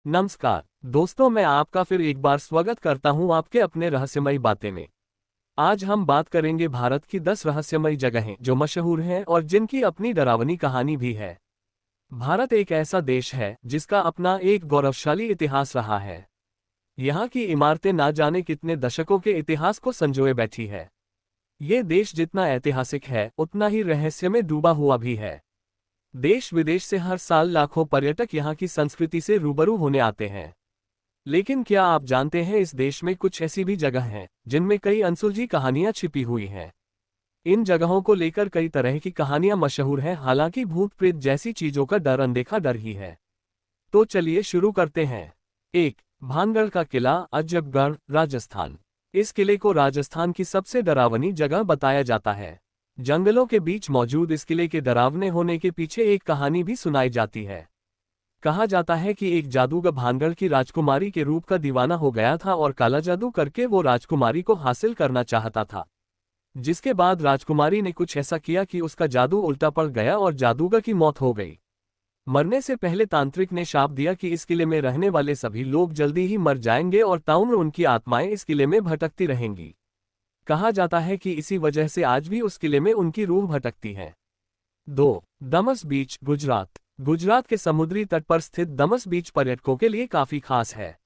नमस्कार दोस्तों, मैं आपका फिर एक बार स्वागत करता हूं आपके अपने रहस्यमयी बातें में। आज हम बात करेंगे भारत की 10 रहस्यमयी जगहें जो मशहूर हैं और जिनकी अपनी डरावनी कहानी भी है। भारत एक ऐसा देश है जिसका अपना एक गौरवशाली इतिहास रहा है। यहाँ की इमारतें ना जाने कितने दशकों के इतिहास को संजोए बैठी है। ये देश जितना ऐतिहासिक है उतना ही रहस्य में डूबा हुआ भी है। देश विदेश से हर साल लाखों पर्यटक यहाँ की संस्कृति से रूबरू होने आते हैं। लेकिन क्या आप जानते हैं, इस देश में कुछ ऐसी भी जगह हैं जिनमें कई अनसुलझी कहानियां छिपी हुई हैं। इन जगहों को लेकर कई तरह की कहानियां मशहूर हैं, हालांकि भूत प्रेत जैसी चीजों का डर अनदेखा डर ही है। तो चलिए शुरू करते हैं। 1. भानगढ़ का किला, अजबगढ़, राजस्थान। इस किले को राजस्थान की सबसे डरावनी जगह बताया जाता है। जंगलों के बीच मौजूद इस किले के डरावने होने के पीछे एक कहानी भी सुनाई जाती है। कहा जाता है कि एक जादूगर भानगढ़ की राजकुमारी के रूप का दीवाना हो गया था और काला जादू करके वो राजकुमारी को हासिल करना चाहता था। जिसके बाद राजकुमारी ने कुछ ऐसा किया कि उसका जादू उल्टा पड़ गया और जादूगर की मौत हो गई। मरने से पहले तांत्रिक ने शाप दिया कि इस किले में रहने वाले सभी लोग जल्दी ही मर जाएंगे और ताउम्र उनकी आत्माएं इस किले में भटकती रहेंगी। कहा जाता है कि इसी वजह से आज भी उस किले में उनकी रूह भटकती है। 2. दमस बीच, गुजरात। गुजरात के समुद्री तट पर स्थित दमस बीच पर्यटकों के लिए काफी खास है,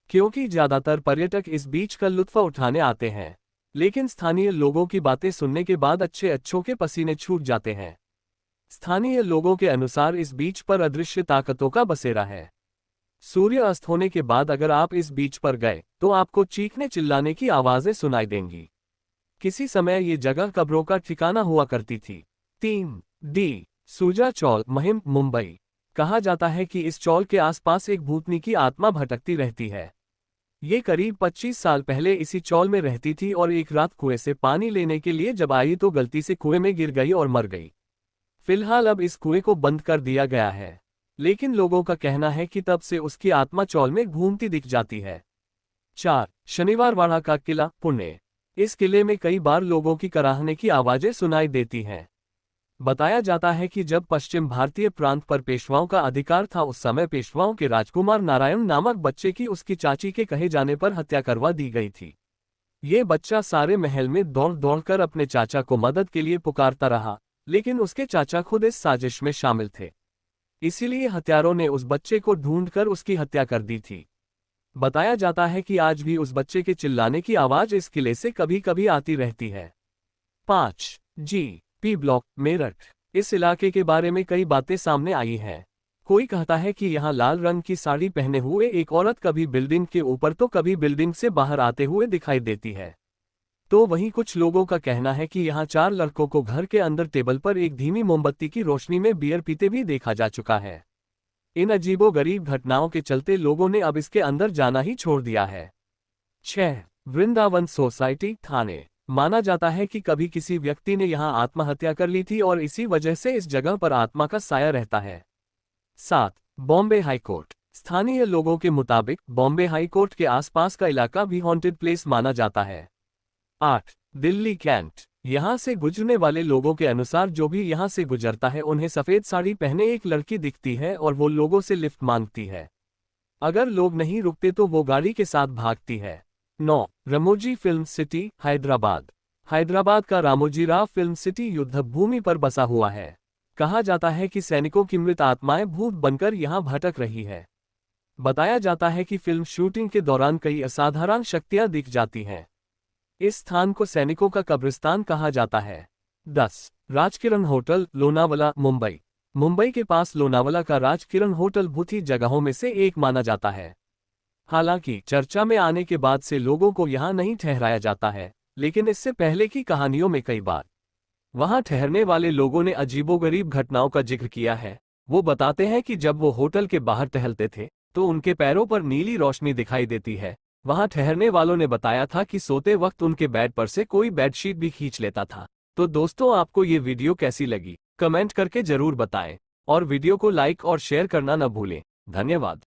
क्योंकि ज्यादातर पर्यटक इस बीच का लुत्फ उठाने आते हैं। लेकिन स्थानीय लोगों की बातें सुनने के बाद अच्छों के पसीने छूट जाते हैं। स्थानीय लोगों के अनुसार इस बीच पर अदृश्य ताकतों का बसेरा है। सूर्य अस्त होने के बाद अगर आप इस बीच पर गए तो आपको चीखने चिल्लाने की आवाजें सुनाई देंगी। किसी समय ये जगह कब्रों का ठिकाना हुआ करती थी। 3. डी. सूजा चौल, महिम, मुंबई। कहा जाता है कि इस चौल के आसपास एक भूतनी की आत्मा भटकती रहती है। ये करीब 25 साल पहले इसी चौल में रहती थी और एक रात कुएं से पानी लेने के लिए जब आई तो गलती से कुएं में गिर गई और मर गई। फिलहाल अब इस कुएं को बंद कर दिया गया है, लेकिन लोगों का कहना है कि तब से उसकी आत्मा चौल में घूमती दिख जाती है। 4. शनिवारवाड़ा का किला, पुणे। इस किले में कई बार लोगों की कराहने की आवाजें सुनाई देती हैं। बताया जाता है कि जब पश्चिम भारतीय प्रांत पर पेशवाओं का अधिकार था उस समय पेशवाओं के राजकुमार नारायण नामक बच्चे की उसकी चाची के कहे जाने पर हत्या करवा दी गई थी। ये बच्चा सारे महल में दौड़ दौड़कर अपने चाचा को मदद के लिए पुकारता रहा, लेकिन उसके चाचा खुद इस साजिश में शामिल थे। इसीलिए हत्यारों ने उस बच्चे को ढूंढकर उसकी हत्या कर दी थी। बताया जाता है कि आज भी उस बच्चे के चिल्लाने की आवाज इस किले से कभी कभी आती रहती है। 5. जी. P block, Meerut. इस इलाके के बारे में कई बातें सामने आई हैं। कोई कहता है कि यहाँ लाल रंग की साड़ी पहने हुए एक औरत कभी बिल्डिंग के ऊपर तो कभी बिल्डिंग से बाहर आते हुए दिखाई देती है। तो वहीं कुछ लोगों का कहना है कि यहाँ 4 लड़कों को घर के अंदर टेबल पर एक धीमी मोमबत्ती की रोशनी में बियर पीते भी देखा जा चुका है। इन अजीबोगरीब घटनाओं के चलते लोगों ने अब इसके अंदर जाना ही छोड़ दिया है। 6. वृंदावन सोसाइटी, थाने। माना जाता है कि कभी किसी व्यक्ति ने यहाँ आत्महत्या कर ली थी और इसी वजह से इस जगह पर आत्मा का साया रहता है। 7. बॉम्बे हाईकोर्ट। स्थानीय लोगों के मुताबिक बॉम्बे हाईकोर्ट के आसपास का इलाका भी हॉन्टेड प्लेस माना जाता है। 8. दिल्ली कैंट। यहाँ से गुजरने वाले लोगों के अनुसार जो भी यहाँ से गुजरता है उन्हें सफेद साड़ी पहने एक लड़की दिखती है और वो लोगों से लिफ्ट मांगती है। अगर लोग नहीं रुकते तो वो गाड़ी के साथ भागती है। 9. Ramoji film city, Hyderabad. हैदराबाद का रामोजी राव फिल्म सिटी युद्ध भूमि पर बसा हुआ है। कहा जाता है कि सैनिकों की मृत आत्माएं भूत बनकर यहाँ भटक रही है। बताया जाता है कि फिल्म शूटिंग के दौरान कई असाधारण शक्तियां दिख जाती हैं। इस स्थान को सैनिकों का कब्रिस्तान कहा जाता है। 10. राजकिरण होटल, लोनावला, मुंबई। मुंबई के पास लोनावला का राजकिरण होटल भूत जगहों में से एक माना जाता है। हालांकि चर्चा में आने के बाद से लोगों को यहाँ नहीं ठहराया जाता है, लेकिन इससे पहले की कहानियों में कई बार वहां ठहरने वाले लोगों ने अजीबोगरीब घटनाओं का जिक्र किया है। वो बताते हैं कि जब वो होटल के बाहर टहलते थे तो उनके पैरों पर नीली रोशनी दिखाई देती है। वहां ठहरने वालों ने बताया था कि सोते वक्त उनके बेड पर से कोई बेडशीट भी खींच लेता था। तो दोस्तों, आपको ये वीडियो कैसी लगी कमेंट करके जरूर बताएं और वीडियो को लाइक और शेयर करना न भूलें। धन्यवाद।